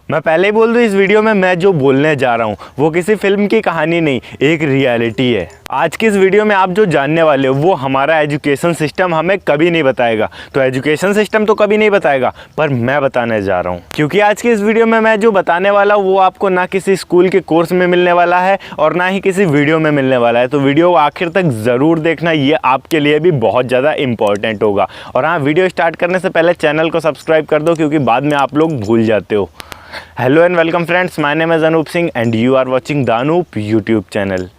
मैं पहले ही बोल दूं, इस वीडियो में मैं जो बोलने जा रहा हूँ वो किसी फिल्म की कहानी नहीं, एक रियलिटी है। आज की इस वीडियो में आप जो जानने वाले हो वो हमारा एजुकेशन सिस्टम हमें कभी नहीं बताएगा। तो एजुकेशन सिस्टम तो कभी नहीं बताएगा, पर मैं बताने जा रहा हूँ, क्योंकि आज की इस वीडियो में मैं जो बताने वाला हूँ वो आपको ना किसी स्कूल के कोर्स में मिलने वाला है और ना ही किसी वीडियो में मिलने वाला है। तो वीडियो आखिर तक ज़रूर देखना, ये आपके लिए भी बहुत ज़्यादा इंपॉर्टेंट होगा। और हाँ, वीडियो स्टार्ट करने से पहले चैनल को सब्सक्राइब कर दो, क्योंकि बाद में आप लोग भूल जाते हो। Hello and welcome friends, my name is Anup Singh and you are watching the Anup YouTube channel.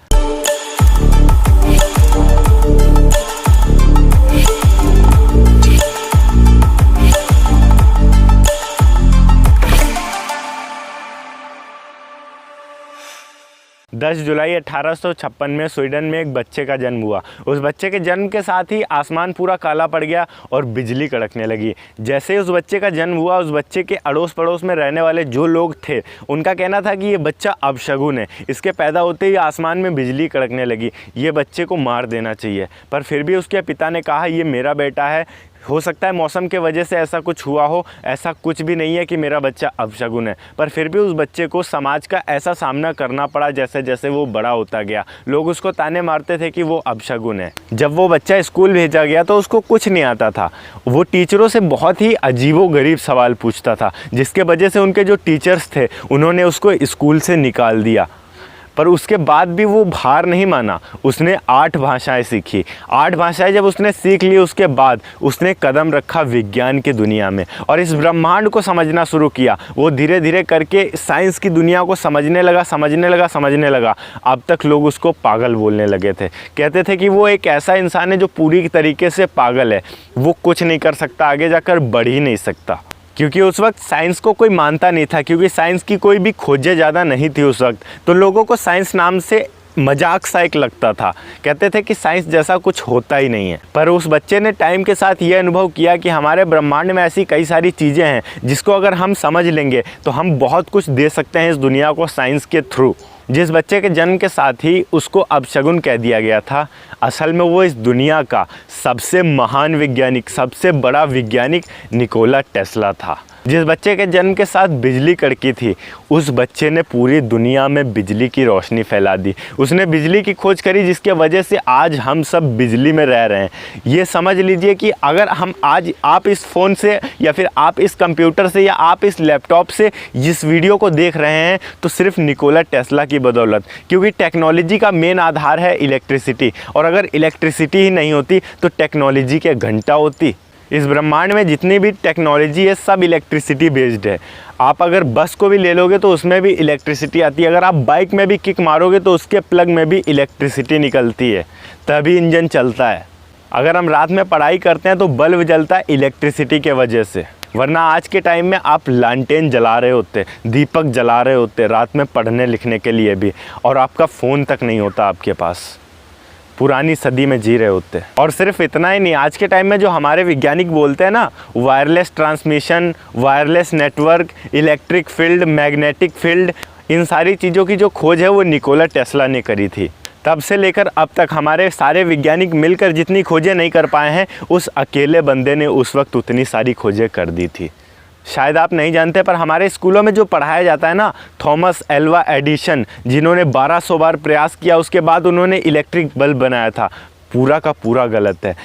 10 जुलाई 1856 में स्वीडन में एक बच्चे का जन्म हुआ। उस बच्चे के जन्म के साथ ही आसमान पूरा काला पड़ गया और बिजली कड़कने लगी। जैसे ही उस बच्चे का जन्म हुआ, उस बच्चे के अड़ोस पड़ोस में रहने वाले जो लोग थे उनका कहना था कि ये बच्चा अपशगुन है, इसके पैदा होते ही आसमान में बिजली कड़कने लगी, ये बच्चे को मार देना चाहिए। पर फिर भी उसके पिता ने कहा ये मेरा बेटा है, हो सकता है मौसम के वजह से ऐसा कुछ हुआ हो, ऐसा कुछ भी नहीं है कि मेरा बच्चा अपशगुन है। पर फिर भी उस बच्चे को समाज का ऐसा सामना करना पड़ा। जैसे जैसे वो बड़ा होता गया, लोग उसको ताने मारते थे कि वो अपशगुन है। जब वो बच्चा स्कूल भेजा गया तो उसको कुछ नहीं आता था। वो टीचरों से बहुत ही अजीबोगरीब सवाल पूछता था, जिसके वजह से उनके जो टीचर्स थे उन्होंने उसको स्कूल से निकाल दिया। पर उसके बाद भी वो हार नहीं माना। उसने 8 भाषाएं सीखी। 8 भाषाएं जब उसने सीख ली, उसके बाद उसने कदम रखा विज्ञान की दुनिया में और इस ब्रह्मांड को समझना शुरू किया। वो धीरे धीरे करके साइंस की दुनिया को समझने लगा। अब तक लोग उसको पागल बोलने लगे थे। कहते थे कि वो एक ऐसा इंसान है जो पूरी तरीके से पागल है, वो कुछ नहीं कर सकता, आगे जाकर बढ़ ही नहीं सकता। क्योंकि उस वक्त साइंस को कोई मानता नहीं था, क्योंकि साइंस की कोई भी खोजें ज़्यादा नहीं थी उस वक्त। तो लोगों को साइंस नाम से मजाक सा एक लगता था। कहते थे कि साइंस जैसा कुछ होता ही नहीं है। पर उस बच्चे ने टाइम के साथ ये अनुभव किया कि हमारे ब्रह्मांड में ऐसी कई सारी चीज़ें हैं जिसको अगर हम समझ लेंगे तो हम बहुत कुछ दे सकते हैं इस दुनिया को साइंस के थ्रू। जिस बच्चे के जन्म के साथ ही उसको अपशगुन कह दिया गया था, असल में वो इस दुनिया का सबसे महान वैज्ञानिक, सबसे बड़ा वैज्ञानिक निकोला टेस्ला था। जिस बच्चे के जन्म के साथ बिजली कड़की थी, उस बच्चे ने पूरी दुनिया में बिजली की रोशनी फैला दी। उसने बिजली की खोज करी, जिसके वजह से आज हम सब बिजली में रह रहे हैं। ये समझ लीजिए कि अगर हम आज आप इस फ़ोन से या फिर आप इस कंप्यूटर से या आप इस लैपटॉप से जिस वीडियो को देख रहे हैं, तो सिर्फ निकोला टेस्ला की बदौलत। क्योंकि टेक्नोलॉजी का मेन आधार है इलेक्ट्रिसिटी, और अगर इलेक्ट्रिसिटी ही नहीं होती तो टेक्नोलॉजी के घंटा होती। इस ब्रह्मांड में जितनी भी टेक्नोलॉजी है सब इलेक्ट्रिसिटी बेस्ड है। आप अगर बस को भी ले लोगे तो उसमें भी इलेक्ट्रिसिटी आती है। अगर आप बाइक में भी किक मारोगे तो उसके प्लग में भी इलेक्ट्रिसिटी निकलती है, तभी इंजन चलता है। अगर हम रात में पढ़ाई करते हैं तो बल्ब जलता है इलेक्ट्रिसिटी के वजह से, वरना आज के टाइम में आप लालटेन जला रहे होते, दीपक जला रहे होते रात में पढ़ने लिखने के लिए भी, और आपका फ़ोन तक नहीं होता आपके पास। पुरानी सदी में जी रहे होते। और सिर्फ इतना ही नहीं, आज के टाइम में जो हमारे वैज्ञानिक बोलते हैं ना, wireless transmission, wireless network, electric field, magnetic field, इन सारी चीज़ों की जो खोज है वो निकोला टेस्ला ने करी थी। तब से लेकर अब तक हमारे सारे वैज्ञानिक मिलकर जितनी खोजें नहीं कर पाए हैं, उस अकेले बंदे ने उस वक्त उतनी सारी खोजें कर दी थी। शायद आप नहीं जानते, पर हमारे स्कूलों में जो पढ़ाया जाता है ना, थॉमस एल्वा एडिसन, जिन्होंने 1200 बार प्रयास किया, उसके बाद उन्होंने इलेक्ट्रिक बल्ब बनाया था, पूरा का पूरा गलत है।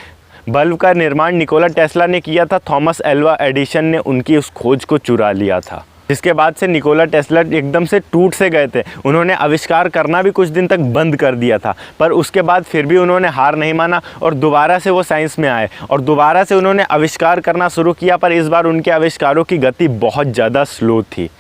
बल्ब का निर्माण निकोला टेस्ला ने किया था, थॉमस एल्वा एडिसन ने उनकी उस खोज को चुरा लिया था। जिसके बाद से निकोला टेस्ला एकदम से टूट से गए थे। उन्होंने आविष्कार करना भी कुछ दिन तक बंद कर दिया था, पर उसके बाद फिर भी उन्होंने हार नहीं माना और दोबारा से वो साइंस में आए और दोबारा से उन्होंने आविष्कार करना शुरू किया। पर इस बार उनके आविष्कारों की गति बहुत ज़्यादा स्लो थी,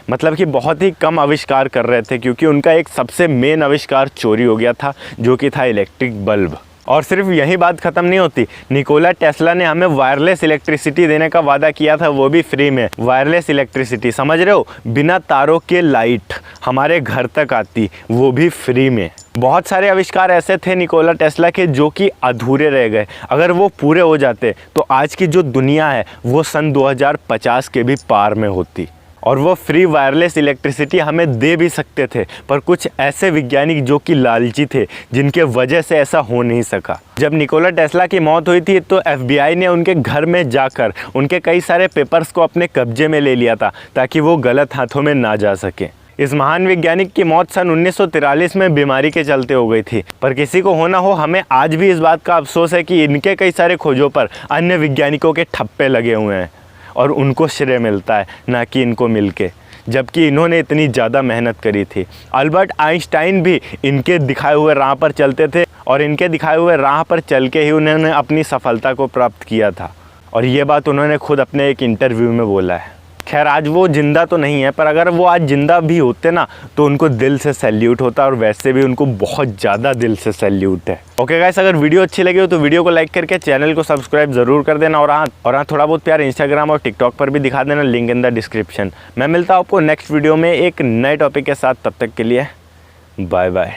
मतलब कि बहुत ही कम आविष्कार कर रहे थे, क्योंकि उनका एक सबसे मेन आविष्कार चोरी हो गया था, जो कि था इलेक्ट्रिक बल्ब। और सिर्फ यही बात ख़त्म नहीं होती, निकोला टेस्ला ने हमें वायरलेस इलेक्ट्रिसिटी देने का वादा किया था, वो भी फ्री में। वायरलेस इलेक्ट्रिसिटी, समझ रहे हो, बिना तारों के लाइट हमारे घर तक आती, वो भी फ्री में। बहुत सारे आविष्कार ऐसे थे निकोला टेस्ला के जो कि अधूरे रह गए। अगर वो पूरे हो जाते तो आज की जो दुनिया है वो सन 2050 के भी पार में होती। और वो फ्री वायरलेस इलेक्ट्रिसिटी हमें दे भी सकते थे, पर कुछ ऐसे वैज्ञानिक जो कि लालची थे, जिनके वजह से ऐसा हो नहीं सका। जब निकोला टेस्ला की मौत हुई थी तो FBI ने उनके घर में जाकर उनके कई सारे पेपर्स को अपने कब्जे में ले लिया था, ताकि वो गलत हाथों में ना जा सके। इस महान वैज्ञानिक की मौत सन 1943 में बीमारी के चलते हो गई थी, पर किसी को हो ना हो, हमें आज भी इस बात का अफसोस है कि इनके कई सारे खोजों पर अन्य वैज्ञानिकों के ठप्पे लगे हुए हैं और उनको श्रेय मिलता है, ना कि इनको मिलके, जबकि इन्होंने इतनी ज़्यादा मेहनत करी थी। अल्बर्ट आइंस्टाइन भी इनके दिखाए हुए राह पर चलते थे और इनके दिखाए हुए राह पर चल के ही उन्होंने अपनी सफलता को प्राप्त किया था, और ये बात उन्होंने खुद अपने एक इंटरव्यू में बोला है। खैर, आज वो ज़िंदा तो नहीं है, पर अगर वो आज ज़िंदा भी होते ना तो उनको दिल से सैल्यूट होता, और वैसे भी उनको बहुत ज़्यादा दिल से सैल्यूट है। ओके गाइस, अगर वीडियो अच्छी लगी हो तो वीडियो को लाइक करके चैनल को सब्सक्राइब ज़रूर कर देना, और हाँ थोड़ा बहुत प्यार इंस्टाग्राम और टिकटॉक पर भी दिखा देना, लिंक इन द डिस्क्रिप्शन। मैं मिलता हूँ आपको नेक्स्ट वीडियो में एक नए टॉपिक के साथ, तब तक के लिए बाय बाय।